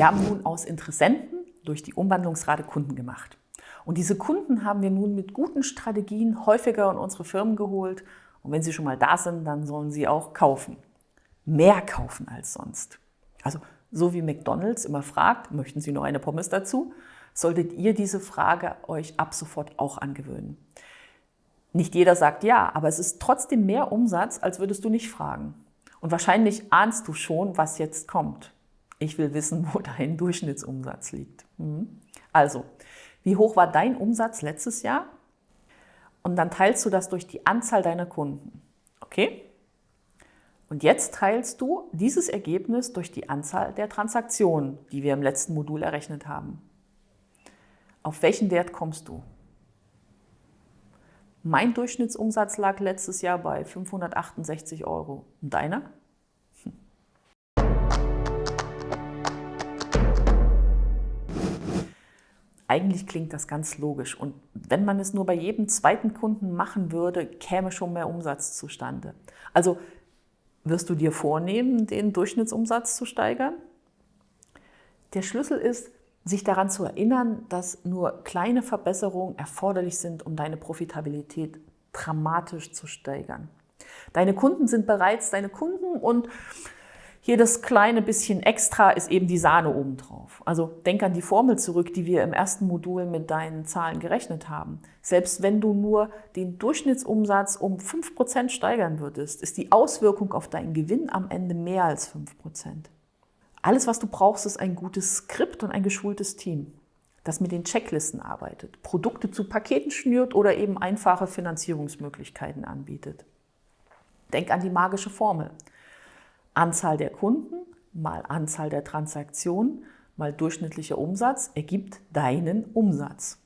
Wir haben nun aus Interessenten durch die Umwandlungsrate Kunden gemacht. Und diese Kunden haben wir nun mit guten Strategien häufiger in unsere Firmen geholt. Und wenn sie schon mal da sind, dann sollen sie auch kaufen. Mehr kaufen als sonst. Also so wie McDonald's immer fragt, möchten Sie noch eine Pommes dazu, solltet ihr diese Frage euch ab sofort auch angewöhnen. Nicht jeder sagt ja, aber es ist trotzdem mehr Umsatz, als würdest du nicht fragen. Und wahrscheinlich ahnst du schon, was jetzt kommt. Ich will wissen, wo dein Durchschnittsumsatz liegt. Also, wie hoch war dein Umsatz letztes Jahr? Und dann teilst du das durch die Anzahl deiner Kunden. Okay? Und jetzt teilst du dieses Ergebnis durch die Anzahl der Transaktionen, die wir im letzten Modul errechnet haben. Auf welchen Wert kommst du? Mein Durchschnittsumsatz lag letztes Jahr bei 568 €. Und deiner? Eigentlich klingt das ganz logisch. Und wenn man es nur bei jedem zweiten Kunden machen würde, käme schon mehr Umsatz zustande. Also wirst du dir vornehmen, den Durchschnittsumsatz zu steigern? Der Schlüssel ist, sich daran zu erinnern, dass nur kleine Verbesserungen erforderlich sind, um deine Profitabilität dramatisch zu steigern. Deine Kunden sind bereits deine Kunden und jedes kleine bisschen extra ist eben die Sahne obendrauf. Also denk an die Formel zurück, die wir im ersten Modul mit deinen Zahlen gerechnet haben. Selbst wenn du nur den Durchschnittsumsatz um 5% steigern würdest, ist die Auswirkung auf deinen Gewinn am Ende mehr als 5%. Alles, was du brauchst, ist ein gutes Skript und ein geschultes Team, das mit den Checklisten arbeitet, Produkte zu Paketen schnürt oder eben einfache Finanzierungsmöglichkeiten anbietet. Denk an die magische Formel. Anzahl der Kunden mal Anzahl der Transaktionen mal durchschnittlicher Umsatz ergibt deinen Umsatz.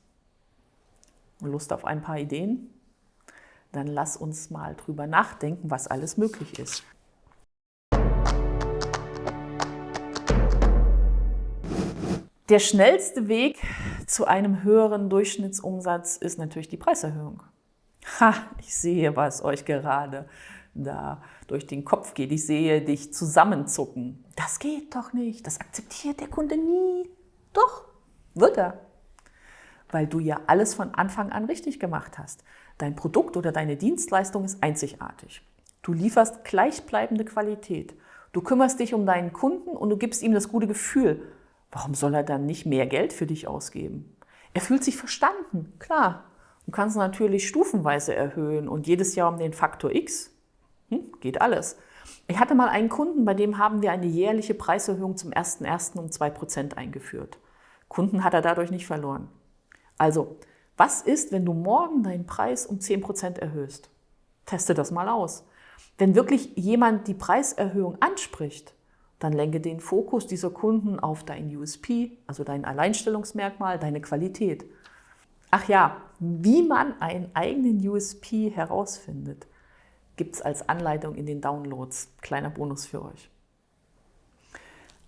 Lust auf ein paar Ideen? Dann lass uns mal drüber nachdenken, was alles möglich ist. Der schnellste Weg zu einem höheren Durchschnittsumsatz ist natürlich die Preiserhöhung. Ich sehe, was euch gerade da durch den Kopf geht. Ich sehe dich zusammenzucken. Das geht doch nicht, das akzeptiert der Kunde nie. Doch, wird er. Weil du ja alles von Anfang an richtig gemacht hast. Dein Produkt oder deine Dienstleistung ist einzigartig. Du lieferst gleichbleibende Qualität. Du kümmerst dich um deinen Kunden und du gibst ihm das gute Gefühl. Warum soll er dann nicht mehr Geld für dich ausgeben? Er fühlt sich verstanden, klar. Du kannst natürlich stufenweise erhöhen und jedes Jahr um den Faktor X. Geht alles. Ich hatte mal einen Kunden, bei dem haben wir eine jährliche Preiserhöhung zum 1.1. um 2% eingeführt. Kunden hat er dadurch nicht verloren. Also, was ist, wenn du morgen deinen Preis um 10% erhöhst? Teste das mal aus. Wenn wirklich jemand die Preiserhöhung anspricht, dann lenke den Fokus dieser Kunden auf dein USP, also dein Alleinstellungsmerkmal, deine Qualität. Ach ja, wie man einen eigenen USP herausfindet, gibt es als Anleitung in den Downloads. Kleiner Bonus für euch.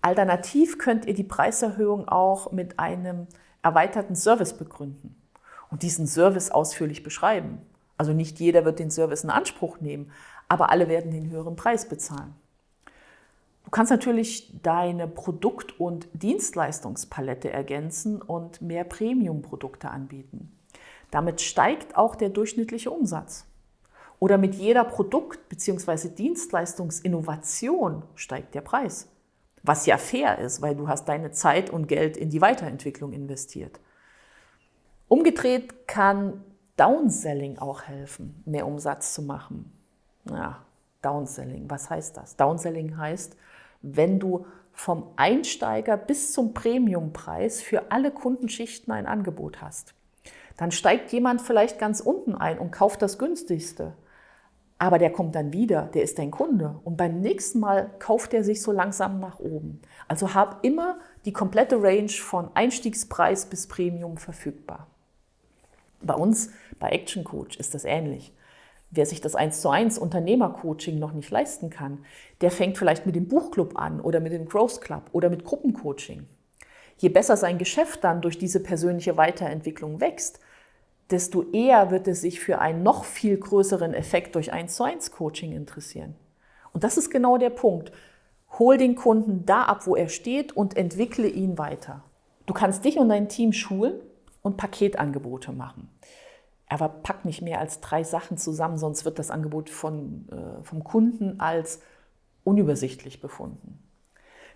Alternativ könnt ihr die Preiserhöhung auch mit einem erweiterten Service begründen und diesen Service ausführlich beschreiben. Also nicht jeder wird den Service in Anspruch nehmen, aber alle werden den höheren Preis bezahlen. Du kannst natürlich deine Produkt- und Dienstleistungspalette ergänzen und mehr Premium-Produkte anbieten. Damit steigt auch der durchschnittliche Umsatz. Oder mit jeder Produkt- bzw. Dienstleistungsinnovation steigt der Preis. Was ja fair ist, weil du hast deine Zeit und Geld in die Weiterentwicklung investiert. Umgedreht kann Downselling auch helfen, mehr Umsatz zu machen. Ja, Downselling, was heißt das? Downselling heißt, wenn du vom Einsteiger bis zum Premiumpreis für alle Kundenschichten ein Angebot hast. Dann steigt jemand vielleicht ganz unten ein und kauft das günstigste. Aber der kommt dann wieder, der ist dein Kunde. Und beim nächsten Mal kauft er sich so langsam nach oben. Also hab immer die komplette Range von Einstiegspreis bis Premium verfügbar. Bei uns, bei Action Coach, ist das ähnlich. Wer sich das 1:1 Unternehmercoaching noch nicht leisten kann, der fängt vielleicht mit dem Buchclub an oder mit dem Growth Club oder mit Gruppencoaching. Je besser sein Geschäft dann durch diese persönliche Weiterentwicklung wächst, desto eher wird es sich für einen noch viel größeren Effekt durch 1:1 Coaching interessieren. Und das ist genau der Punkt. Hol den Kunden da ab, wo er steht und entwickle ihn weiter. Du kannst dich und dein Team schulen und Paketangebote machen. Aber pack nicht mehr als 3 Sachen zusammen, sonst wird das Angebot vom Kunden als unübersichtlich befunden.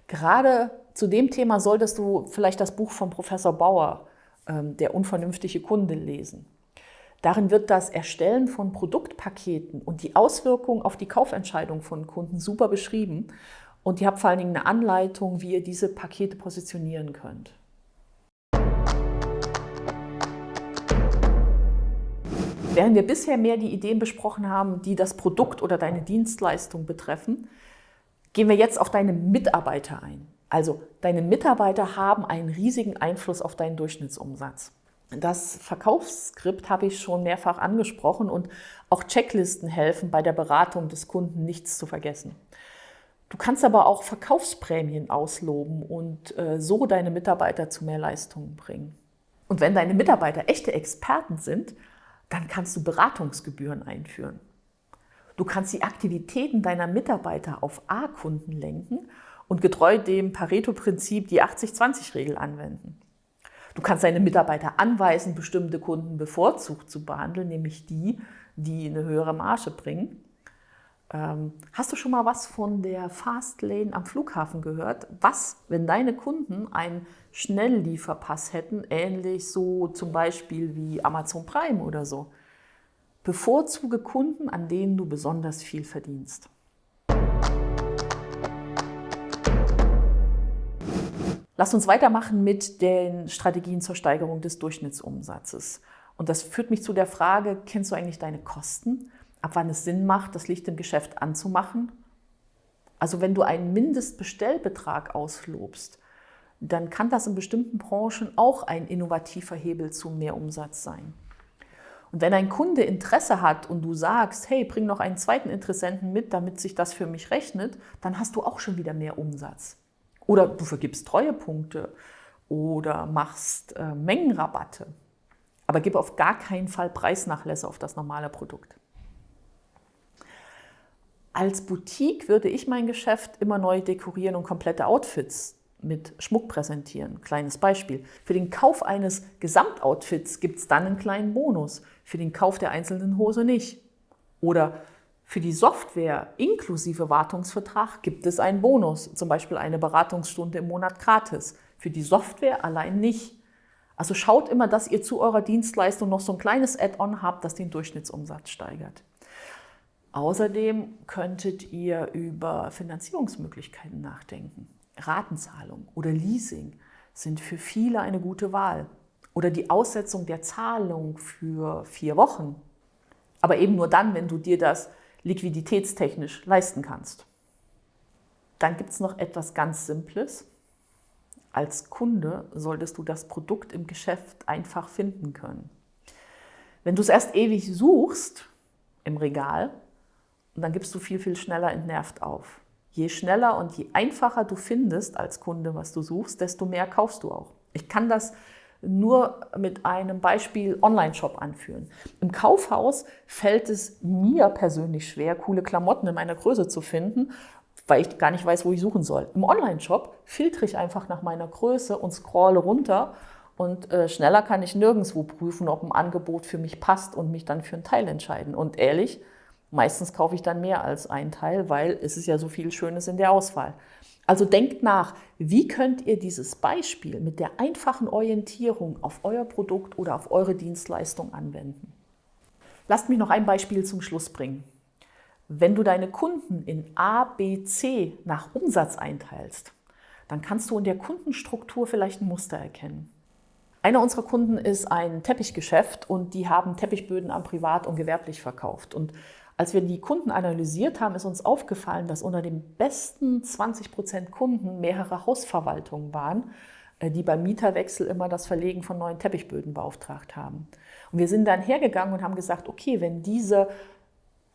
Gerade zu dem Thema solltest du vielleicht das Buch von Professor Bauer, Der unvernünftige Kunde, lesen. Darin wird das Erstellen von Produktpaketen und die Auswirkungen auf die Kaufentscheidung von Kunden super beschrieben. Und ihr habt vor allen Dingen eine Anleitung, wie ihr diese Pakete positionieren könnt. Während wir bisher mehr die Ideen besprochen haben, die das Produkt oder deine Dienstleistung betreffen, gehen wir jetzt auf deine Mitarbeiter ein. Also deine Mitarbeiter haben einen riesigen Einfluss auf deinen Durchschnittsumsatz. Das Verkaufsskript habe ich schon mehrfach angesprochen und auch Checklisten helfen bei der Beratung des Kunden, nichts zu vergessen. Du kannst aber auch Verkaufsprämien ausloben und so deine Mitarbeiter zu mehr Leistungen bringen. Und wenn deine Mitarbeiter echte Experten sind, dann kannst du Beratungsgebühren einführen. Du kannst die Aktivitäten deiner Mitarbeiter auf A-Kunden lenken und getreu dem Pareto-Prinzip die 80-20-Regel anwenden. Du kannst deine Mitarbeiter anweisen, bestimmte Kunden bevorzugt zu behandeln, nämlich die, die eine höhere Marge bringen. Hast du schon mal was von der Fastlane am Flughafen gehört? Was, wenn deine Kunden einen Schnelllieferpass hätten, ähnlich so zum Beispiel wie Amazon Prime oder so? Bevorzuge Kunden, an denen du besonders viel verdienst. Lass uns weitermachen mit den Strategien zur Steigerung des Durchschnittsumsatzes. Und das führt mich zu der Frage, kennst du eigentlich deine Kosten? Ab wann es Sinn macht, das Licht im Geschäft anzumachen? Also wenn du einen Mindestbestellbetrag auslobst, dann kann das in bestimmten Branchen auch ein innovativer Hebel zu mehr Umsatz sein. Und wenn ein Kunde Interesse hat und du sagst, hey, bring noch einen zweiten Interessenten mit, damit sich das für mich rechnet, dann hast du auch schon wieder mehr Umsatz. Oder du vergibst Treuepunkte oder machst Mengenrabatte. Aber gib auf gar keinen Fall Preisnachlässe auf das normale Produkt. Als Boutique würde ich mein Geschäft immer neu dekorieren und komplette Outfits mit Schmuck präsentieren. Kleines Beispiel. Für den Kauf eines Gesamtoutfits gibt es dann einen kleinen Bonus, für den Kauf der einzelnen Hose nicht. Oder für die Software inklusive Wartungsvertrag gibt es einen Bonus, zum Beispiel eine Beratungsstunde im Monat gratis. Für die Software allein nicht. Also schaut immer, dass ihr zu eurer Dienstleistung noch so ein kleines Add-on habt, das den Durchschnittsumsatz steigert. Außerdem könntet ihr über Finanzierungsmöglichkeiten nachdenken. Ratenzahlung oder Leasing sind für viele eine gute Wahl. Oder die Aussetzung der Zahlung für 4 Wochen. Aber eben nur dann, wenn du dir das liquiditätstechnisch leisten kannst. Dann gibt es noch etwas ganz Simples. Als Kunde solltest du das Produkt im Geschäft einfach finden können. Wenn du es erst ewig suchst im Regal, dann gibst du viel, viel schneller entnervt auf. Je schneller und je einfacher du findest als Kunde, was du suchst, desto mehr kaufst du auch. Ich kann das nur mit einem Beispiel Online-Shop anführen. Im Kaufhaus fällt es mir persönlich schwer, coole Klamotten in meiner Größe zu finden, weil ich gar nicht weiß, wo ich suchen soll. Im Online-Shop filtere ich einfach nach meiner Größe und scrolle runter und schneller kann ich nirgendwo prüfen, ob ein Angebot für mich passt und mich dann für ein Teil entscheiden. Und ehrlich, meistens kaufe ich dann mehr als ein Teil, weil es ist ja so viel Schönes in der Auswahl. Also denkt nach, wie könnt ihr dieses Beispiel mit der einfachen Orientierung auf euer Produkt oder auf eure Dienstleistung anwenden? Lasst mich noch ein Beispiel zum Schluss bringen. Wenn du deine Kunden in A, B, C nach Umsatz einteilst, dann kannst du in der Kundenstruktur vielleicht ein Muster erkennen. Einer unserer Kunden ist ein Teppichgeschäft und die haben Teppichböden am Privat und gewerblich verkauft. Und als wir die Kunden analysiert haben, ist uns aufgefallen, dass unter den besten 20% Kunden mehrere Hausverwaltungen waren, die beim Mieterwechsel immer das Verlegen von neuen Teppichböden beauftragt haben. Und wir sind dann hergegangen und haben gesagt, okay, wenn diese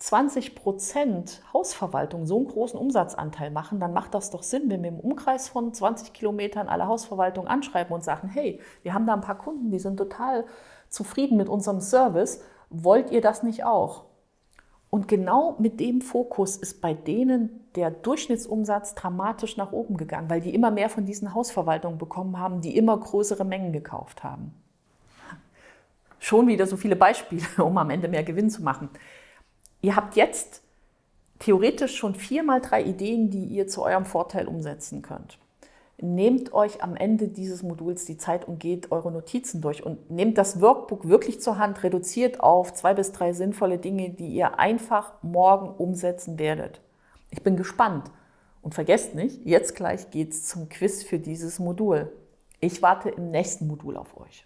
20% Hausverwaltung so einen großen Umsatzanteil machen, dann macht das doch Sinn, wenn wir im Umkreis von 20 Kilometern alle Hausverwaltungen anschreiben und sagen, hey, wir haben da ein paar Kunden, die sind total zufrieden mit unserem Service, wollt ihr das nicht auch? Und genau mit dem Fokus ist bei denen der Durchschnittsumsatz dramatisch nach oben gegangen, weil die immer mehr von diesen Hausverwaltungen bekommen haben, die immer größere Mengen gekauft haben. Schon wieder so viele Beispiele, um am Ende mehr Gewinn zu machen. Ihr habt jetzt theoretisch schon 4 mal 3 Ideen, die ihr zu eurem Vorteil umsetzen könnt. Nehmt euch am Ende dieses Moduls die Zeit und geht eure Notizen durch und nehmt das Workbook wirklich zur Hand, reduziert auf 2 bis 3 sinnvolle Dinge, die ihr einfach morgen umsetzen werdet. Ich bin gespannt und vergesst nicht, jetzt gleich geht's zum Quiz für dieses Modul. Ich warte im nächsten Modul auf euch.